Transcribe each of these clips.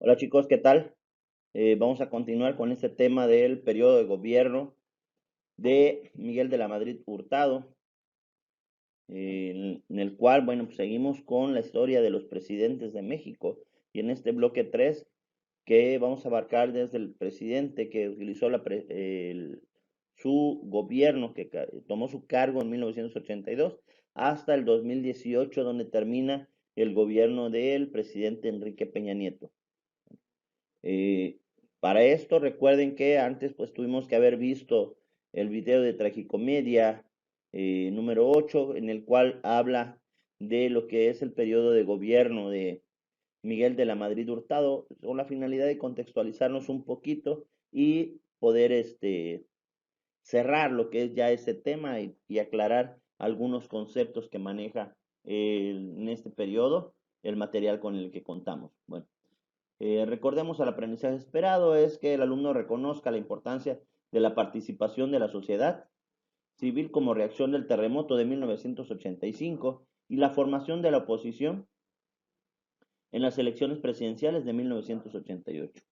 Hola chicos, ¿qué tal? Vamos a continuar con este tema del periodo de gobierno de Miguel de la Madrid Hurtado, en el cual, bueno, pues seguimos con la historia de los presidentes de México y en este bloque 3 que vamos a abarcar desde el presidente que utilizó su gobierno, que tomó su cargo en 1982, hasta el 2018, donde termina el gobierno del presidente Enrique Peña Nieto. Eh, para esto recuerden que antes pues tuvimos que haber visto el video de Tragicomedia número 8 en el cual habla de lo que es el periodo de gobierno de Miguel de la Madrid Hurtado, con la finalidad de contextualizarnos un poquito y poder cerrar lo que es ya ese tema y aclarar algunos conceptos que maneja en este periodo el material con el que contamos. Bueno, recordemos, el aprendizaje esperado es que el alumno reconozca la importancia de la participación de la sociedad civil como reacción del terremoto de 1985 y la formación de la oposición en las elecciones presidenciales de 1988.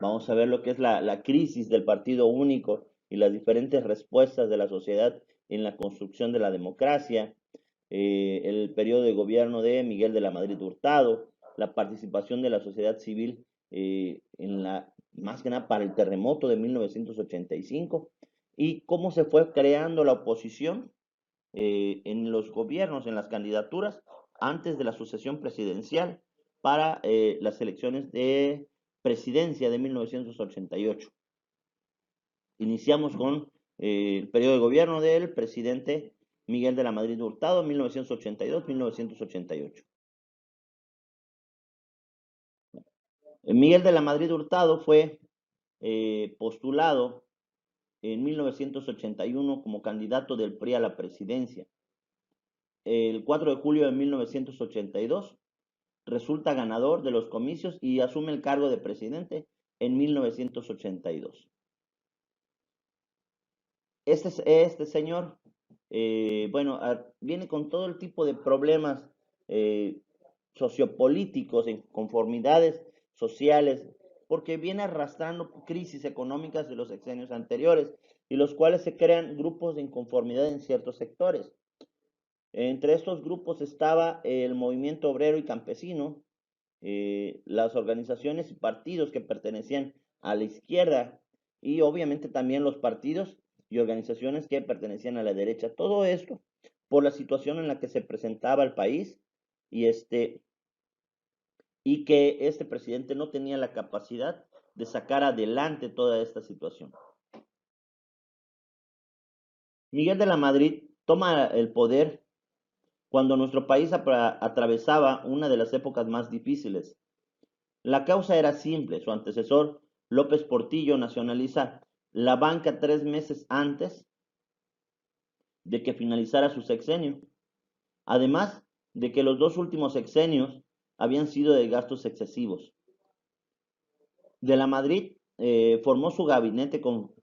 Vamos a ver lo que es la crisis del partido único y las diferentes respuestas de la sociedad en la construcción de la democracia, el periodo de gobierno de Miguel de la Madrid Hurtado, la participación de la sociedad civil más que nada para el terremoto de 1985 y cómo se fue creando la oposición en los gobiernos, en las candidaturas, antes de la sucesión presidencial para las elecciones de presidencia de 1988. Iniciamos con el periodo de gobierno del presidente Miguel de la Madrid Hurtado, 1982-1988. Miguel de la Madrid Hurtado fue postulado en 1981 como candidato del PRI a la presidencia. El 4 de julio de 1982 resulta ganador de los comicios y asume el cargo de presidente en 1982. Este señor, bueno, viene con todo el tipo de problemas eh, sociopolíticos, inconformidades sociales, porque viene arrastrando crisis económicas de los sexenios anteriores y los cuales se crean grupos de inconformidad en ciertos sectores. Entre estos grupos estaba el movimiento obrero y campesino, las organizaciones y partidos que pertenecían a la izquierda y obviamente también los partidos y organizaciones que pertenecían a la derecha. Todo esto por la situación en la que se presentaba el país y y que este presidente no tenía la capacidad de sacar adelante toda esta situación. Miguel de la Madrid toma el poder cuando nuestro país atravesaba una de las épocas más difíciles. La causa era simple: su antecesor, López Portillo, nacionaliza la banca 3 meses antes de que finalizara su sexenio, además de que los dos últimos sexenios habían sido de gastos excesivos. De la Madrid formó su gabinete con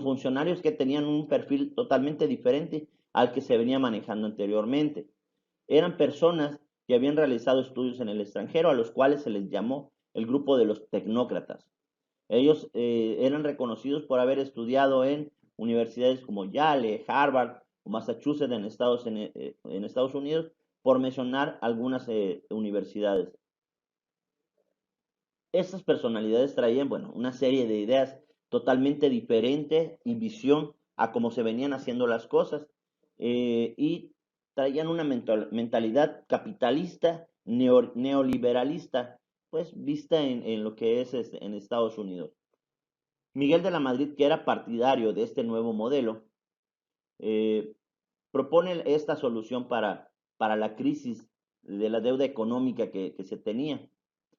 funcionarios que tenían un perfil totalmente diferente al que se venía manejando anteriormente. Eran personas que habían realizado estudios en el extranjero, a los cuales se les llamó el grupo de los tecnócratas. Ellos eran reconocidos por haber estudiado en universidades como Yale, Harvard o Massachusetts en Estados Unidos, por mencionar algunas universidades. Estas personalidades traían, bueno, una serie de ideas totalmente diferentes y visión a cómo se venían haciendo las cosas, y traían una mentalidad capitalista, neoliberalista, pues vista en lo que es en Estados Unidos. Miguel de la Madrid, que era partidario de este nuevo modelo, eh, propone esta solución para la crisis de la deuda económica que se tenía.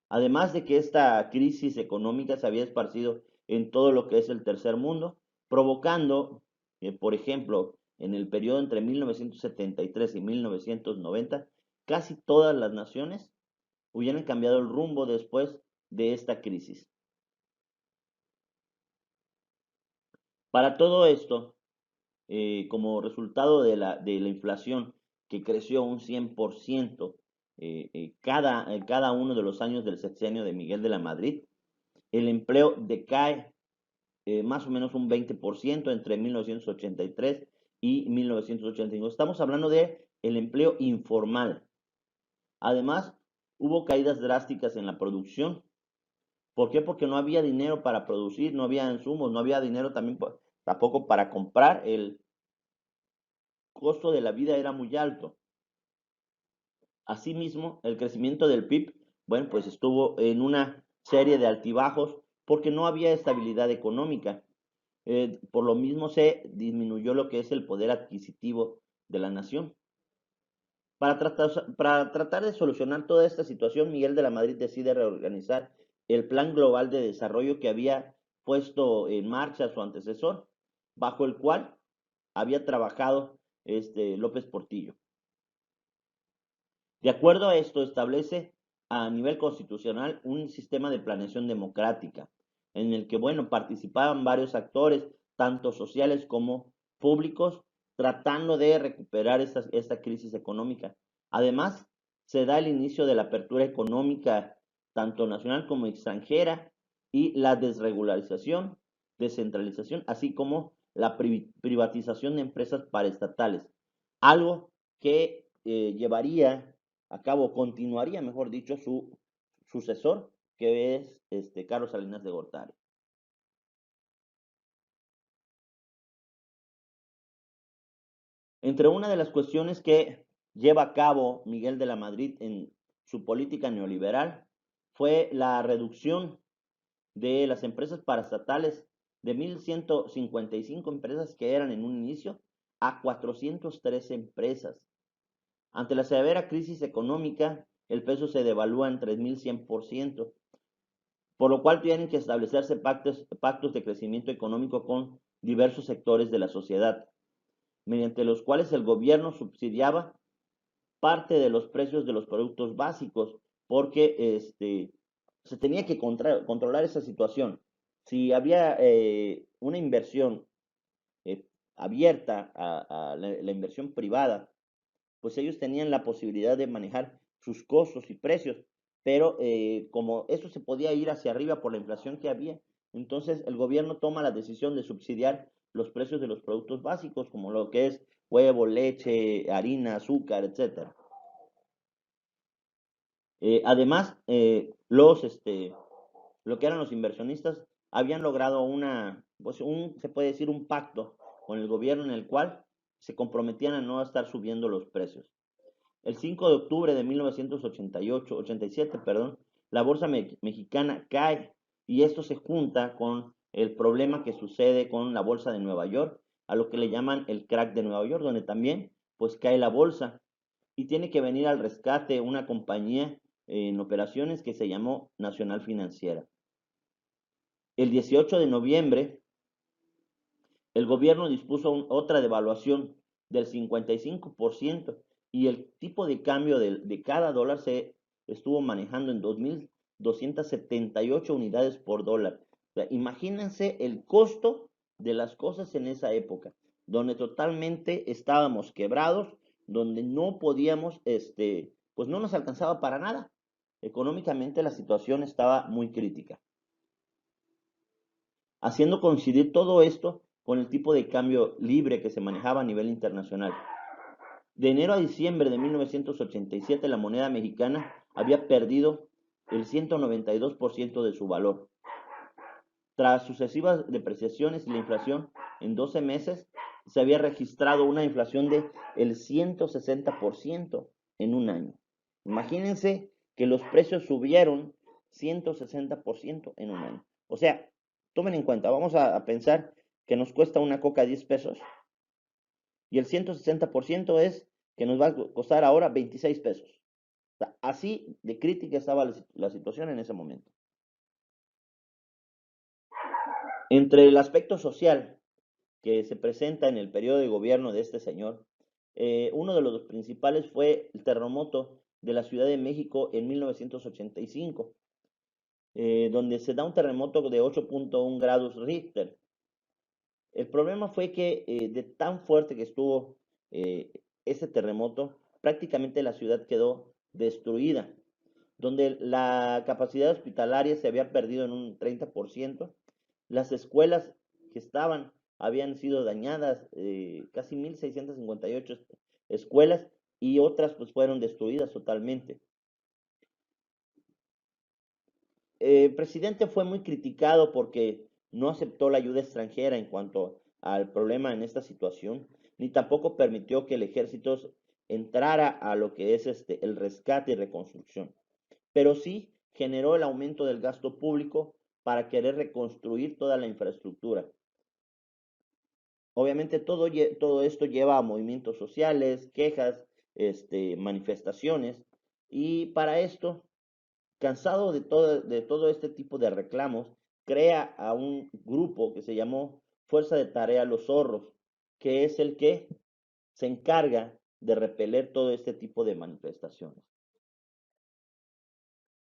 Además de que esta crisis económica se había esparcido en todo lo que es el tercer mundo, provocando, por ejemplo, en el periodo entre 1973 y 1990, casi todas las naciones hubieran cambiado el rumbo después de esta crisis. Para todo esto, como resultado de la inflación que creció un 100%, cada uno de los años del sexenio de Miguel de la Madrid, el empleo decae más o menos un 20% entre 1983 y 1985. Estamos hablando de el empleo informal. Además, hubo caídas drásticas en la producción. ¿Por qué? Porque no había dinero para producir, no había insumos, no había dinero también tampoco para comprar. El costo de la vida era muy alto. Asimismo, el crecimiento del PIB, bueno, pues estuvo en una serie de altibajos porque no había estabilidad económica. Por lo mismo se disminuyó lo que es el poder adquisitivo de la nación. Para tratar de solucionar toda esta situación, Miguel de la Madrid decide reorganizar el Plan Global de Desarrollo que había puesto en marcha su antecesor, bajo el cual había trabajado López Portillo. De acuerdo a esto, establece a nivel constitucional un sistema de planeación democrática, en el que, bueno, participaban varios actores, tanto sociales como públicos, tratando de recuperar esta crisis económica. Además, se da el inicio de la apertura económica, tanto nacional como extranjera, y la desregularización, descentralización, así como la privatización de empresas paraestatales, algo que llevaría a cabo, continuaría, mejor dicho, su sucesor, que es Carlos Salinas de Gortari. Entre una de las cuestiones que lleva a cabo Miguel de la Madrid en su política neoliberal fue la reducción de las empresas paraestatales de 1.155 empresas que eran en un inicio a 413 empresas. Ante la severa crisis económica, el peso se devalúa en 3.100%, por lo cual tienen que establecerse pactos de crecimiento económico con diversos sectores de la sociedad, mediante los cuales el gobierno subsidiaba parte de los precios de los productos básicos, porque se tenía que controlar esa situación. Si había una inversión eh, abierta a la inversión privada, pues ellos tenían la posibilidad de manejar sus costos y precios, pero como eso se podía ir hacia arriba por la inflación que había, entonces el gobierno toma la decisión de subsidiar los precios de los productos básicos, como lo que es huevo, leche, harina, azúcar, etcétera. Además, lo que eran los inversionistas habían logrado se puede decir, un pacto con el gobierno en el cual se comprometían a no estar subiendo los precios. El 5 de octubre de 1987, perdón, la bolsa mexicana cae y esto se junta con el problema que sucede con la bolsa de Nueva York, a lo que le llaman el crack de Nueva York, donde también pues cae la bolsa y tiene que venir al rescate una compañía en operaciones que se llamó Nacional Financiera. El 18 de noviembre, el gobierno dispuso otra devaluación del 55% y el tipo de cambio de cada dólar se estuvo manejando en 2.278 unidades por dólar. O sea, imagínense el costo de las cosas en esa época, donde totalmente estábamos quebrados, donde no podíamos, pues no nos alcanzaba para nada. Económicamente la situación estaba muy crítica, haciendo coincidir todo esto con el tipo de cambio libre que se manejaba a nivel internacional. De enero a diciembre de 1987 la moneda mexicana había perdido el 192% de su valor. Tras sucesivas depreciaciones y la inflación, en 12 meses se había registrado una inflación de el 160% en un año. Imagínense que los precios subieron 160% en un año. O sea, tomen en cuenta, vamos a pensar que nos cuesta una coca 10 pesos y el 160% es que nos va a costar ahora 26 pesos. O sea, así de crítica estaba la situación en ese momento. Entre el aspecto social que se presenta en el periodo de gobierno de este señor, uno de los principales fue el terremoto de la Ciudad de México en 1985, donde se da un terremoto de 8.1 grados Richter. El problema fue que de tan fuerte que estuvo ese terremoto, prácticamente la ciudad quedó destruida, donde la capacidad hospitalaria se había perdido en un 30%, las escuelas que estaban habían sido dañadas, casi 1.658 escuelas, y otras pues fueron destruidas totalmente. El presidente fue muy criticado porque no aceptó la ayuda extranjera en cuanto al problema en esta situación, ni tampoco permitió que el ejército entrara a lo que es el rescate y reconstrucción, pero sí generó el aumento del gasto público para querer reconstruir toda la infraestructura. Obviamente todo esto lleva a movimientos sociales, quejas, manifestaciones, y para esto, cansado de todo este tipo de reclamos, crea a un grupo que se llamó Fuerza de Tarea Los Zorros, que es el que se encarga de repeler todo este tipo de manifestaciones.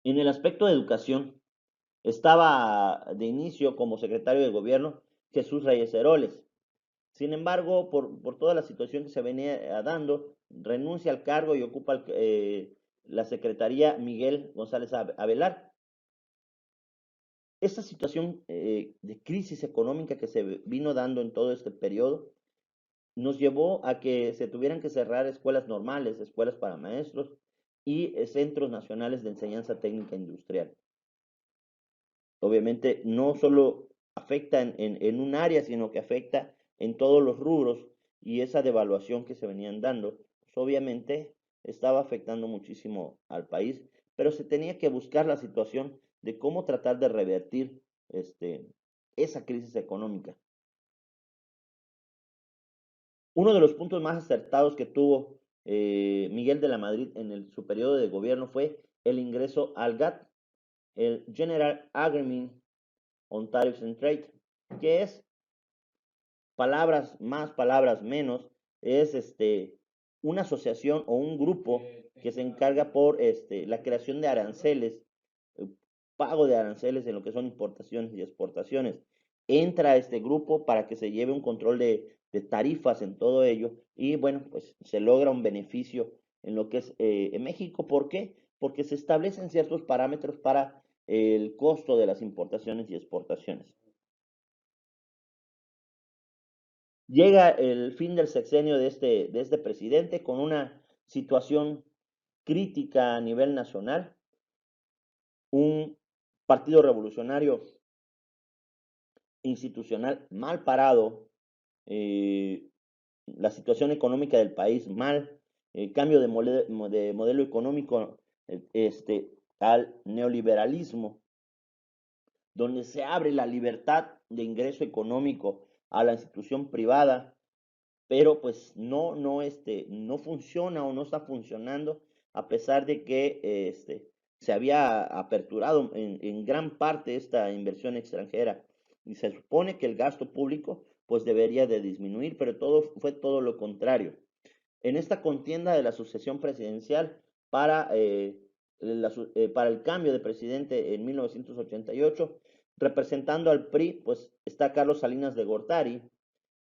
En el aspecto de educación, estaba de inicio como secretario de gobierno Jesús Reyes Heroles. Sin embargo, por toda la situación que se venía dando, renuncia al cargo y ocupa la secretaría Miguel González Avelar. Esta situación de crisis económica que se vino dando en todo este periodo nos llevó a que se tuvieran que cerrar escuelas normales, escuelas para maestros y centros nacionales de enseñanza técnica industrial. Obviamente no solo afecta en un área, sino que afecta en todos los rubros, y esa devaluación que se venían dando, pues obviamente estaba afectando muchísimo al país, pero se tenía que buscar la situación de cómo tratar de revertir esa crisis económica. Uno de los puntos más acertados que tuvo Miguel de la Madrid su periodo de gobierno fue el ingreso al GATT, el General Agreement on Tariffs and Trade, que es palabras más, palabras menos, es una asociación o un grupo que se encarga por la creación de aranceles, pago de aranceles en lo que son importaciones y exportaciones. Entra a este grupo para que se lleve un control de tarifas en todo ello, y bueno, pues se logra un beneficio en lo que es en México. ¿Por qué? Porque se establecen ciertos parámetros para el costo de las importaciones y exportaciones. Llega el fin del sexenio de este presidente con una situación crítica a nivel nacional, un partido revolucionario institucional mal parado, eh, la situación económica del país mal, el cambio de modelo económico al neoliberalismo, donde se abre la libertad de ingreso económico a la institución privada, pero pues no funciona o no está funcionando, a pesar de que se había aperturado en gran parte esta inversión extranjera, y se supone que el gasto público pues debería de disminuir, pero fue todo lo contrario. En esta contienda de la sucesión presidencial para, para el cambio de presidente en 1988, representando al PRI, pues está Carlos Salinas de Gortari,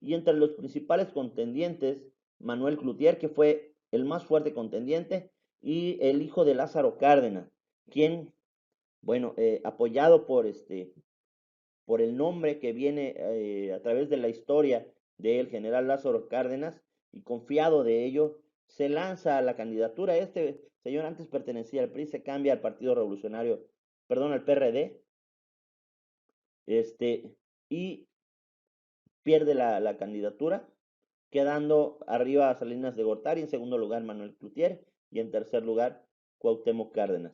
y entre los principales contendientes, Manuel Cloutier, que fue el más fuerte contendiente, y el hijo de Lázaro Cárdenas, quien, bueno, apoyado por el nombre que viene a través de la historia del general Lázaro Cárdenas, y confiado de ello, se lanza a la candidatura. Este señor antes pertenecía al PRI, se cambia al Partido Revolucionario, perdón, al PRD, y pierde la candidatura, quedando arriba a Salinas de Gortari, en segundo lugar Manuel Cloutier, y en tercer lugar Cuauhtémoc Cárdenas.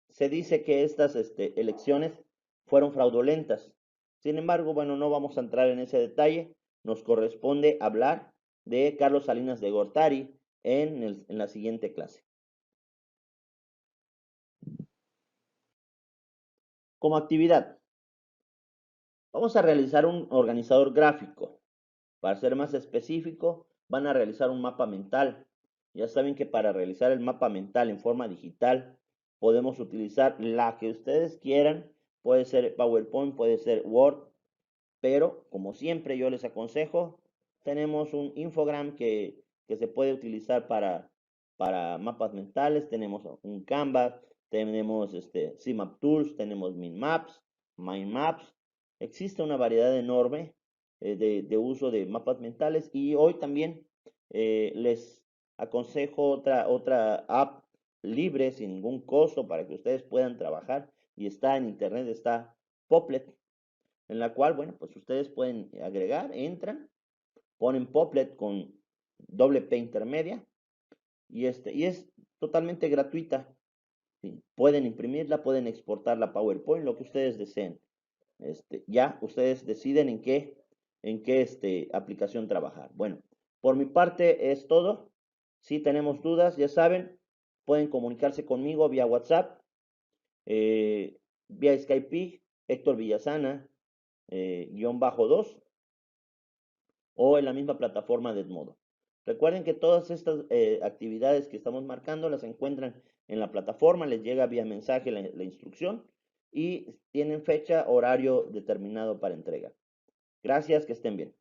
Se dice que estas elecciones fueron fraudulentas. Sin embargo, bueno, no vamos a entrar en ese detalle. Nos corresponde hablar de Carlos Salinas de Gortari en la siguiente clase. Como actividad, vamos a realizar un organizador gráfico. Para ser más específico, van a realizar un mapa mental. Ya saben que para realizar el mapa mental en forma digital, podemos utilizar la que ustedes quieran. Puede ser PowerPoint, puede ser Word, pero como siempre yo les aconsejo, tenemos un infogram que se puede utilizar para mapas mentales, tenemos un Canvas, tenemos CMap Tools, tenemos Minmaps, Mindmaps. Existe una variedad enorme de uso de mapas mentales y hoy también les aconsejo otra app libre sin ningún costo para que ustedes puedan trabajar y está en internet, está Poplet, en la cual, bueno, pues ustedes pueden agregar, entran, ponen Poplet con doble P intermedia y es totalmente gratuita. ¿Sí? Pueden imprimirla, pueden exportar la PowerPoint, lo que ustedes deseen. Ya ustedes deciden en qué aplicación trabajar. Bueno, por mi parte es todo. Si tenemos dudas, ya saben, pueden comunicarse conmigo vía WhatsApp, vía Skype, Héctor Villasana, _2, o en la misma plataforma de Edmodo. Recuerden que todas estas actividades que estamos marcando las encuentran en la plataforma, les llega vía mensaje la instrucción y tienen fecha, horario determinado para entrega. Gracias, que estén bien.